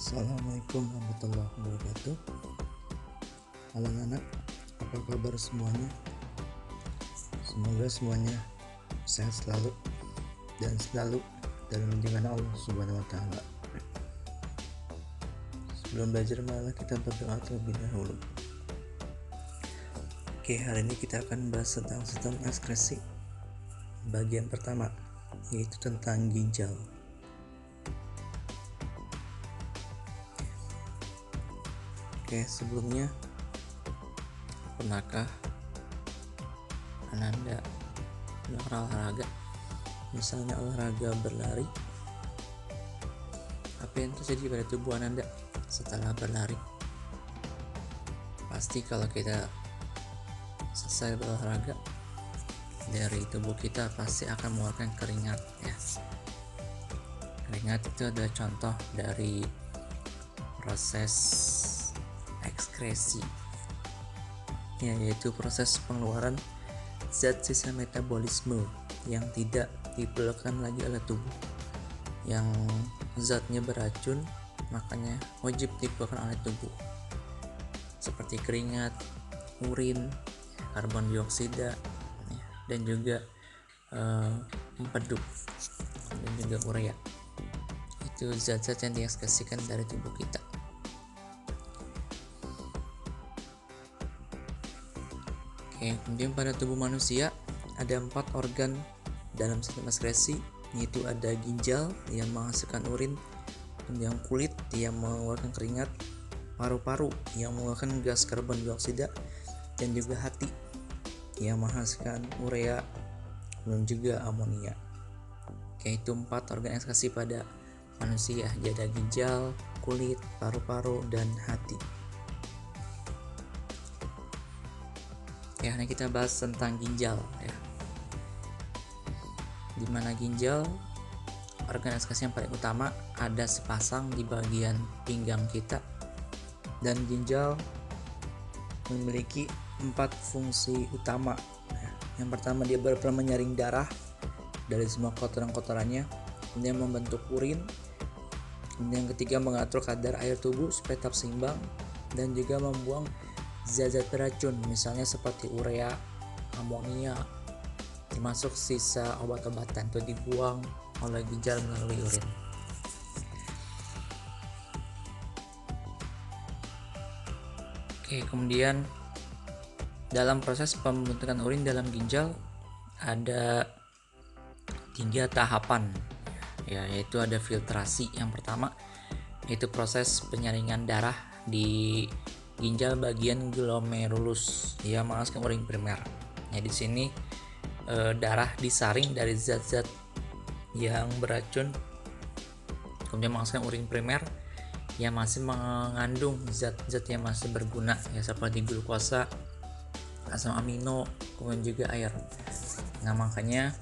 Assalamualaikum warahmatullahi wabarakatuh. Halo anak, apa kabar semuanya? Semoga semuanya sehat selalu dan selalu dalam lindungan Allah Subhanahu wa taala. Sebelum belajar, malah kita berdoa terlebih dahulu. Oke, hari ini kita akan bahas tentang sistem ekskresi. Bagian pertama, yaitu tentang ginjal. Oke, sebelumnya, pernahkah Ananda olahraga, misalnya olahraga berlari? Apa yang terjadi pada tubuh Ananda setelah berlari? Pasti kalau kita selesai berolahraga, dari tubuh kita pasti akan mengeluarkan keringat, ya. Keringat itu adalah contoh dari proses ekskresi, ya, yaitu proses pengeluaran zat sisa metabolisme yang tidak diperlukan lagi oleh tubuh, yang zatnya beracun, makanya wajib dikeluarkan oleh tubuh, seperti keringat, urin, karbon dioksida, ya, dan juga empedu dan juga urea. Itu zat-zat yang diekskresikan dari tubuh kita. Oke, kemudian pada tubuh manusia ada 4 organ dalam sistem ekskresi, yaitu ada ginjal yang menghasilkan urin, kemudian kulit yang mengeluarkan keringat, paru-paru yang mengeluarkan gas karbon dioksida, dan juga hati yang menghasilkan urea dan juga amonia. Oke, itu 4 organ ekskresi pada manusia, jadi ada ginjal, kulit, paru-paru, dan hati. Ya, ini kita bahas tentang ginjal, ya. Dimana ginjal, organ ekskresi yang paling utama, ada sepasang di bagian pinggang kita, dan ginjal memiliki 4 fungsi utama, ya. Yang pertama, dia berperan menyaring darah dari semua kotoran-kotorannya, kemudian membentuk urin, kemudian yang ketiga mengatur kadar air tubuh supaya tetap seimbang, dan juga membuang zat-zat beracun, misalnya seperti urea, amonia, termasuk sisa obat-obatan, itu dibuang oleh ginjal melalui urin. Oke, kemudian dalam proses pembentukan urin dalam ginjal ada 3 tahapan, ya, yaitu ada filtrasi. Yang pertama itu proses penyaringan darah di ginjal bagian glomerulus yang menghasilkan urin primer. Ya, di sini darah disaring dari zat-zat yang beracun, kemudian menghasilkan urin primer yang masih mengandung zat-zat yang masih berguna, ya, seperti glukosa, asam amino, kemudian juga air. Nah, makanya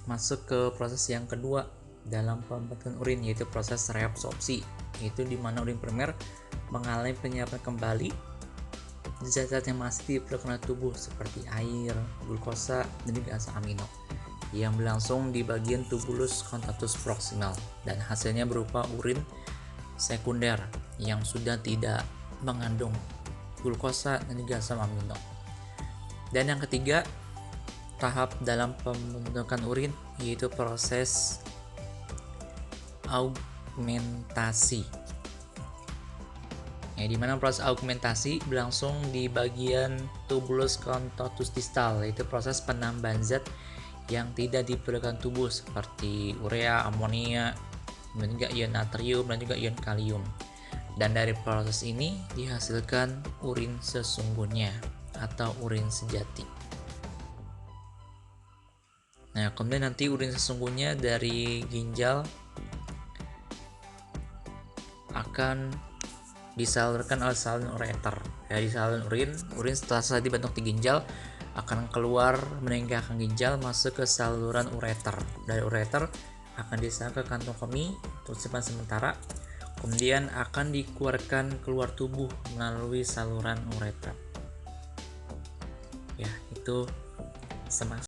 masuk ke proses yang kedua dalam pembentukan urin, yaitu proses reabsorpsi, yaitu di mana urin primer mengalami penyiapan kembali zat-zat yang masih diperlukan oleh tubuh seperti air, glukosa, dan juga asam amino yang berlangsung di bagian tubulus contatus proximal, dan hasilnya berupa urin sekunder yang sudah tidak mengandung glukosa dan juga asam amino. Dan yang ketiga tahap dalam pembentukan urin, yaitu proses augmentasi, ya, di mana proses augmentasi berlangsung di bagian tubulus contatus distal, yaitu proses penambahan zat yang tidak diperlukan tubuh seperti urea, amonia, dan juga ion natrium dan juga ion kalium. Dan dari proses ini dihasilkan urin sesungguhnya atau urin sejati. Nah, kemudian nanti urin sesungguhnya dari ginjal akan disalurkan oleh saluran ureter. Ya, di saluran urin setelah selesai dibentuk di ginjal akan keluar meninggalkan ginjal masuk ke saluran ureter. Dari ureter akan disalurkan ke kantong kemih untuk simpan sementara, kemudian akan dikeluarkan keluar tubuh melalui saluran ureter. Ya, itu